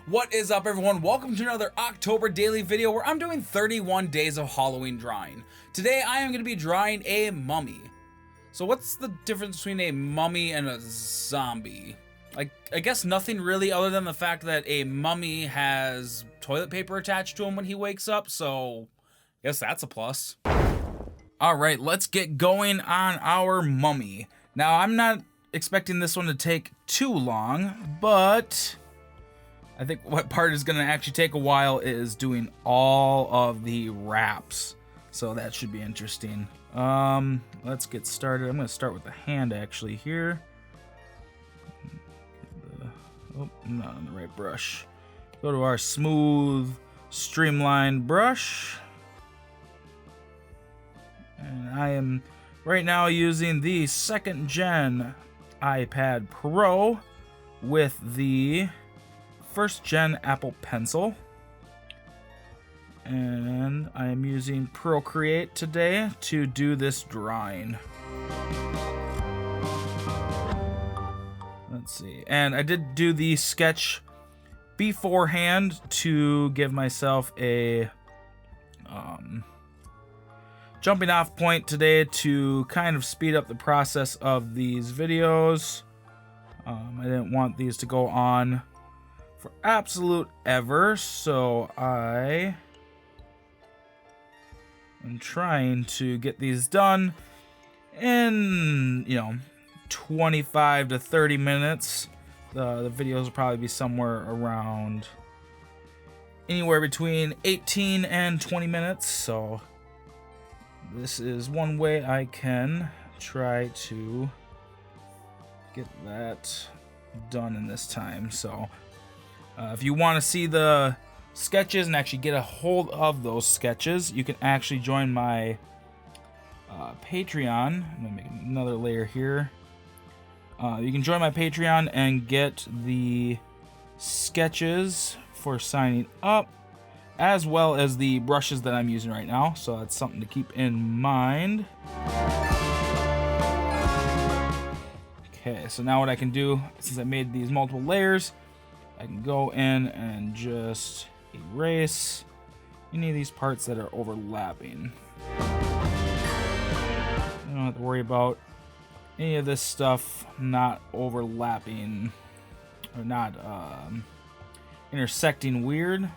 What is up, everyone? Welcome to another October daily video where I'm doing 31 days of Halloween drawing. Today I am going to be drawing a mummy. So what's the difference between a mummy and a zombie? I guess nothing really, other than the fact that a mummy has toilet paper attached to him when he wakes up, so I guess that's a plus. Alright, let's get going on our mummy. Now, I'm not expecting this one to take too long, but I think what part is going to actually take a while is doing all of the wraps. So that should be interesting. Let's get started. I'm going to start with the hand actually here. Oh, I'm not on the right brush. Go to our smooth, streamlined brush. And I am right now using the 2nd gen iPad Pro with the 1st gen Apple Pencil. And I am using Procreate today to do this drawing. Let's see. And I did do the sketch beforehand to give myself a jumping off point today to kind of speed up the process of these videos. I didn't want these to go on for absolute ever, so I am trying to get these done in, 25 to 30 minutes. The videos will probably be somewhere around anywhere between 18 and 20 minutes, so this is one way I can try to get that done in this time. So if you want to see the sketches and actually get a hold of those sketches, you can actually join my Patreon. I'm gonna make another layer here. You can join my Patreon and get the sketches for signing up, as well as the brushes that I'm using right now. So that's something to keep in mind. Okay, so now what I can do, since I made these multiple layers, I can go in and just erase any of these parts that are overlapping. I don't have to worry about any of this stuff not overlapping or not intersecting weird.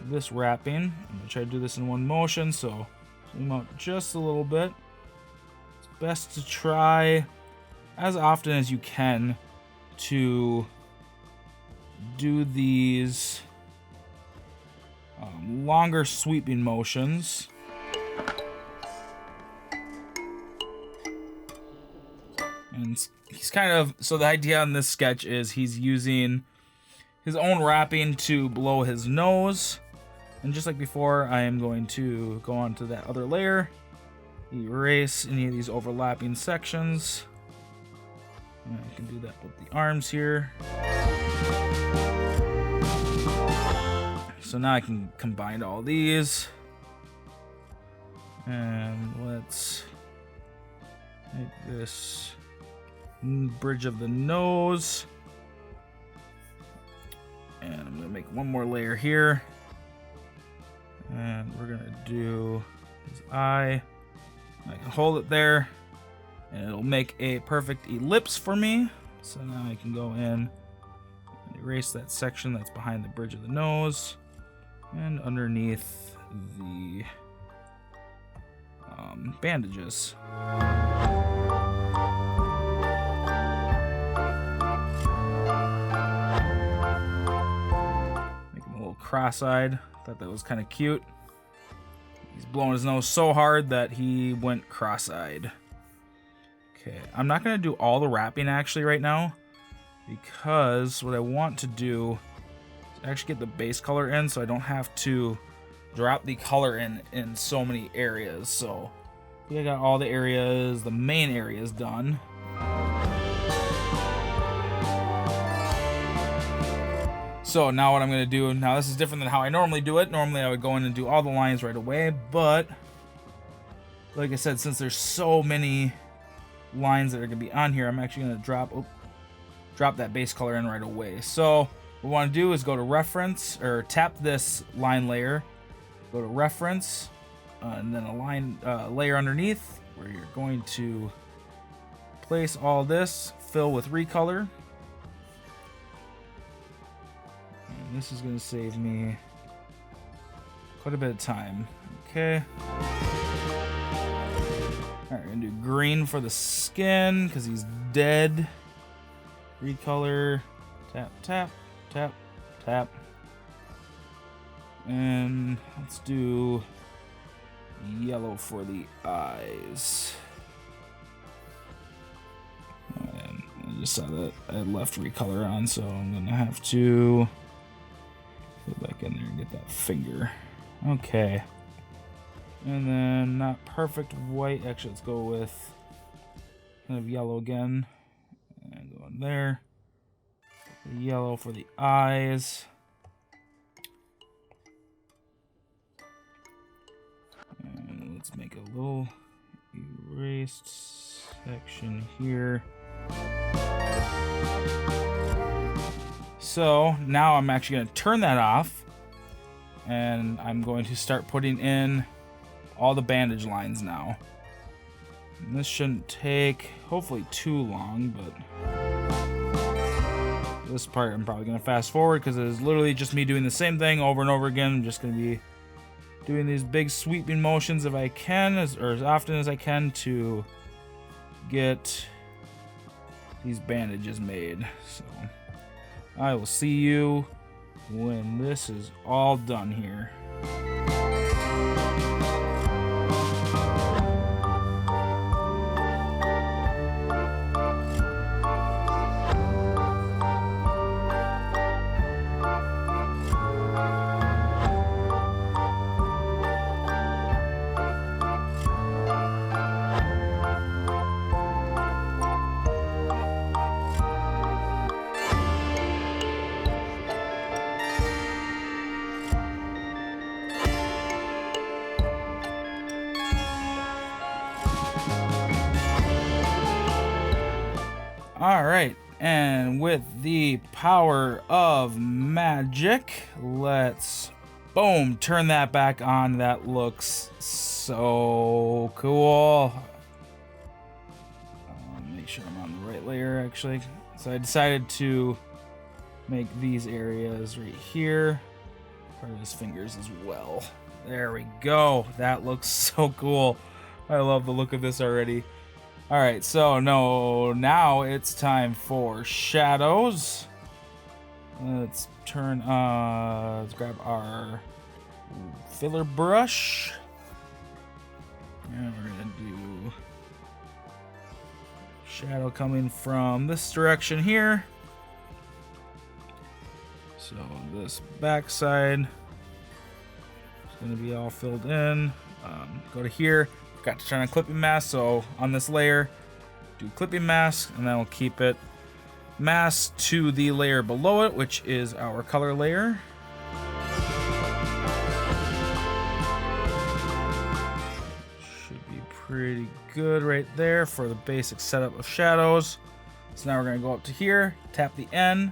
This wrapping, I'm gonna try to do this in one motion, so zoom out just a little bit. It's best to try as often as you can to do these longer sweeping motions. And he's kind of, so the idea on this sketch is he's using his own wrapping to blow his nose. And just like before, I am going to go on to that other layer, erase any of these overlapping sections. And I can do that with the arms here. So now I can combine all these. And let's make this bridge of the nose. And I'm going to make one more layer here. And we're going to do his eye. I can hold it there, and it'll make a perfect ellipse for me. So now I can go in and erase that section that's behind the bridge of the nose and underneath the bandages. Make him a little cross-eyed. Thought that was kind of cute. He's blowing his nose so hard that he went cross-eyed. Okay, I'm not going to do all the wrapping actually right now, because what I want to do is actually get the base color in so I don't have to drop the color in so many areas. So I got all the areas, the main areas done. So now what I'm going to do, now this is different than how I normally do it. Normally I would go in and do all the lines right away, but like I said, since there's so many lines that are going to be on here, I'm actually going to drop drop that base color in right away. So what we want to do is go to reference, or tap this line layer, go to reference, and then align layer underneath where you're going to place all this, fill with recolor. And this is going to save me quite a bit of time. Okay. Alright, we're going to do green for the skin because he's dead. Recolor. Tap, tap, tap, tap. And let's do yellow for the eyes. And I just saw that I left recolor on, so I'm gonna have to go back in there and get that finger. Okay. And then not perfect white. Actually, let's go with kind of yellow again. And go in there. Yellow for the eyes. And let's make a little erased section here. So now I'm actually going to turn that off, and I'm going to start putting in all the bandage lines now. And this shouldn't take hopefully too long, but this part I'm probably going to fast forward because it is literally just me doing the same thing over and over again. I'm just going to be doing these big sweeping motions if I can, or as often as I can, to get these bandages made. So I will see you when this is all done here. Alright, and with the power of magic, let's, boom, turn that back on. That looks so cool. Make sure I'm on the right layer, actually. So I decided to make these areas right here part of his fingers as well. There we go. That looks so cool. I love the look of this already. Alright, so now it's time for shadows. Let's turn, let's grab our filler brush. And we're gonna do shadow coming from this direction here. So this backside is gonna be all filled in. Go to here. Got to turn on clipping mask, so on this layer, do clipping mask, and then we'll keep it masked to the layer below it, which is our color layer. Should be pretty good right there for the basic setup of shadows. So now we're going to go up to here, tap the N,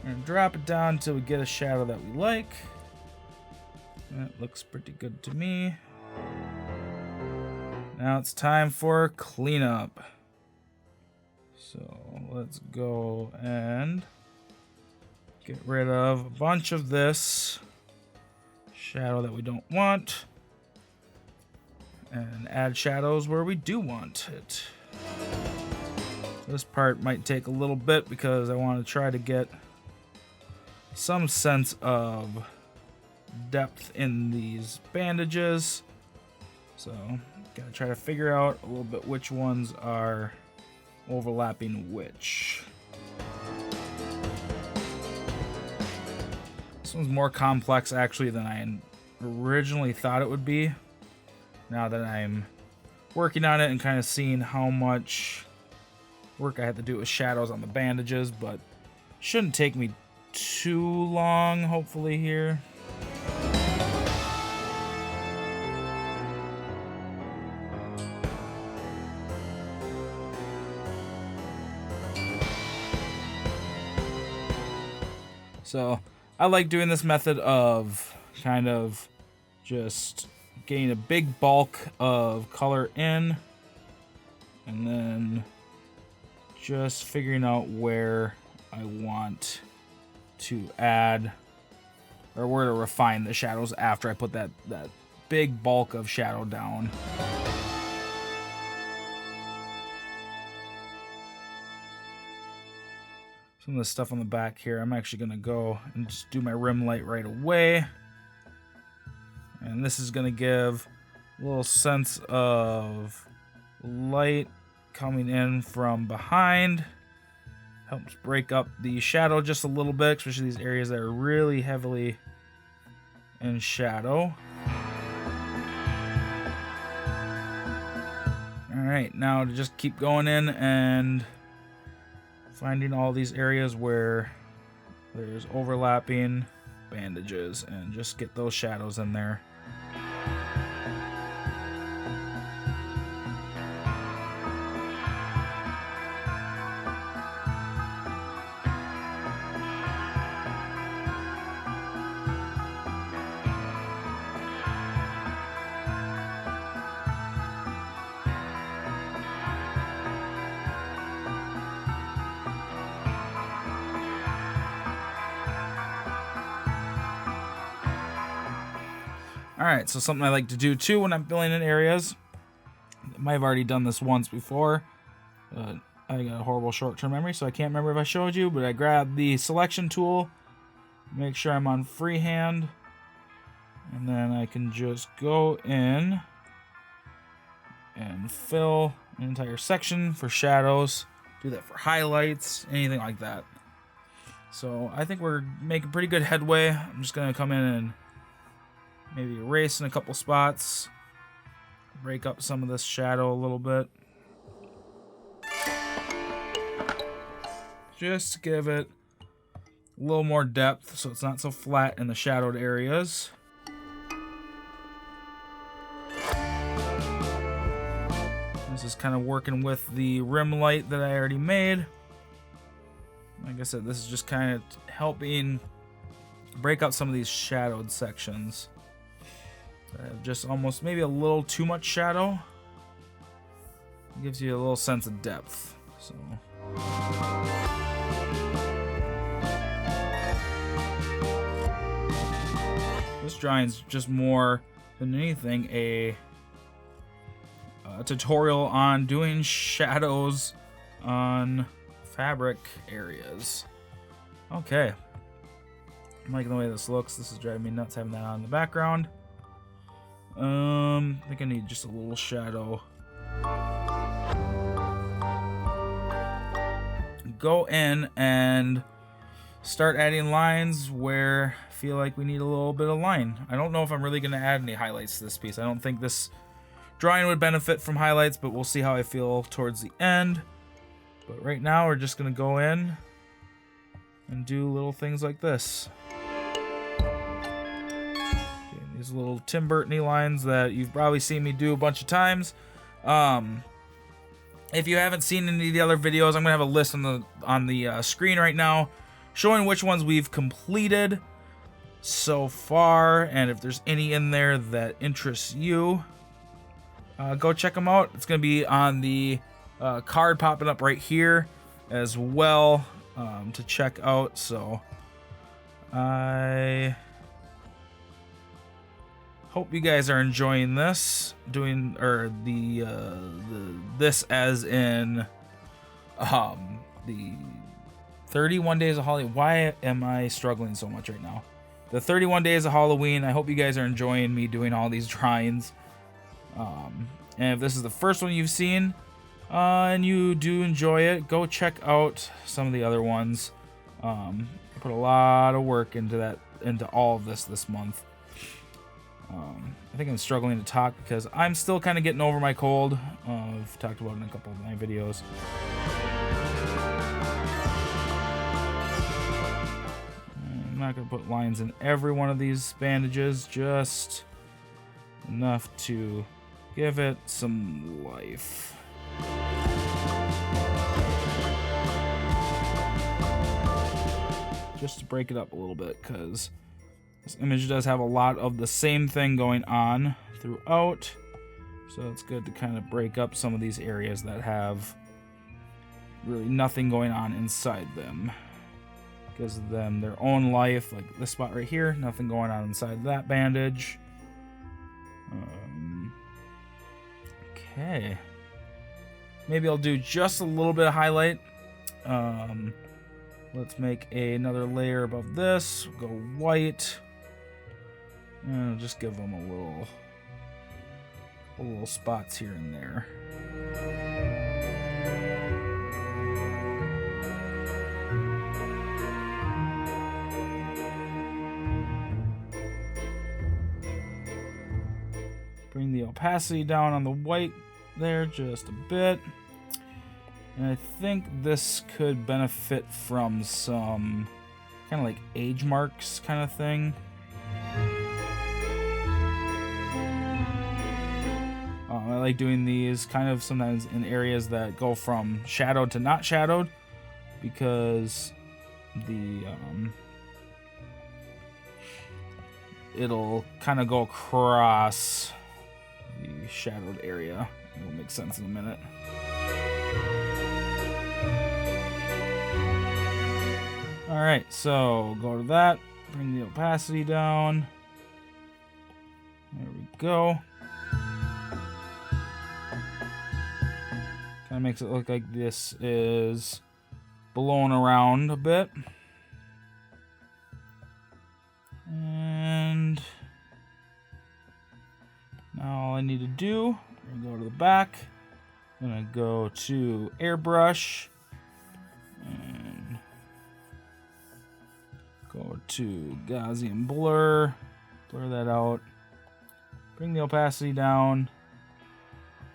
and drop it down until we get a shadow that we like. That looks pretty good to me. Now it's time for cleanup. So let's go and get rid of a bunch of this shadow that we don't want, and add shadows where we do want it. This part might take a little bit because I want to try to get some sense of depth in these bandages. So gotta try to figure out a little bit which ones are overlapping which. This one's more complex actually than I originally thought it would be. Now that I'm working on it and kind of seeing how much work I have to do with shadows on the bandages, but shouldn't take me too long, hopefully, here. So I like doing this method of kind of just getting a big bulk of color in and then just figuring out where I want to add or where to refine the shadows after I put that big bulk of shadow down. Some of the stuff on the back here, I'm actually going to go and just do my rim light right away. And this is going to give a little sense of light coming in from behind. Helps break up the shadow just a little bit, especially these areas that are really heavily in shadow. Alright, now to just keep going in and finding all these areas where there's overlapping bandages and just get those shadows in there. Alright, so something I like to do too when I'm filling in areas, I might have already done this once before, but I got a horrible short-term memory, so I can't remember if I showed you, but I grab the selection tool, make sure I'm on freehand, and then I can just go in and fill an entire section for shadows, do that for highlights, anything like that. So I think we're making pretty good headway. I'm just going to come in and maybe erase in a couple spots, break up some of this shadow a little bit. Just to give it a little more depth so it's not so flat in the shadowed areas. This is kind of working with the rim light that I already made. Like I said, this is just kind of helping break up some of these shadowed sections. Just almost maybe a little too much shadow. It gives you a little sense of depth. So this drawing's just more than anything a tutorial on doing shadows on fabric areas. Okay. I'm liking the way this looks. This is driving me nuts having that on in the background. I think I need just a little shadow. Go in and start adding lines where I feel like we need a little bit of line. I don't know if I'm really going to add any highlights to this piece. I don't think this drawing would benefit from highlights, but we'll see how I feel towards the end. But right now we're just going to go in and do little things like this. These little Tim Burton-y lines that you've probably seen me do a bunch of times. If you haven't seen any of the other videos, I'm gonna have a list on the screen right now, showing which ones we've completed so far, and if there's any in there that interests you, go check them out. It's gonna be on the card popping up right here as well to check out. So I hope you guys are enjoying this, this as in the 31 days of Halloween. Why am I struggling so much right now? The 31 days of Halloween. I hope you guys are enjoying me doing all these drawings. And if this is the first one you've seen and you do enjoy it, go check out some of the other ones. I put a lot of work into all of this month. I think I'm struggling to talk because I'm still kind of getting over my cold. I've talked about it in a couple of my videos. I'm not going to put lines in every one of these bandages, just enough to give it some life. just to break it up a little bit, because this image does have a lot of the same thing going on throughout. So it's good to kind of break up some of these areas that have really nothing going on inside them. Gives them their own life, like this spot right here, nothing going on inside that bandage. Okay. Maybe I'll do just a little bit of highlight. Let's make another layer above this. Go white. And I'll just give them a little spots here and there. Bring the opacity down on the white there just a bit. And I think this could benefit from some kind of like age marks kind of thing. I like doing these kind of sometimes in areas that go from shadowed to not shadowed, because the it'll kind of go across the shadowed area. It'll make sense in a minute. Alright, so go to that, bring the opacity down. There we go. Kind of makes it look like this is blown around a bit. And now all I need to do, I'm gonna go to the back. I'm gonna go to airbrush and go to Gaussian blur, blur that out, bring the opacity down.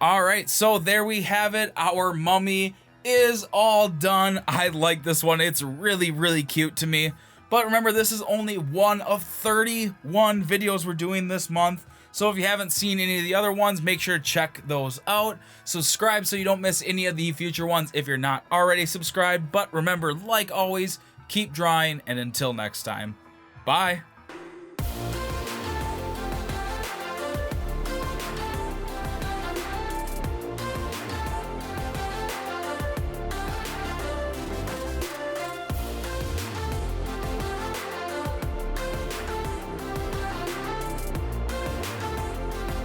All right, so there we have it. Our mummy is all done. I like this one. It's really, really cute to me. But remember, this is only one of 31 videos we're doing this month. So if you haven't seen any of the other ones, make sure to check those out. Subscribe so you don't miss any of the future ones if you're not already subscribed. But remember, like always, keep drawing, and until next time, bye.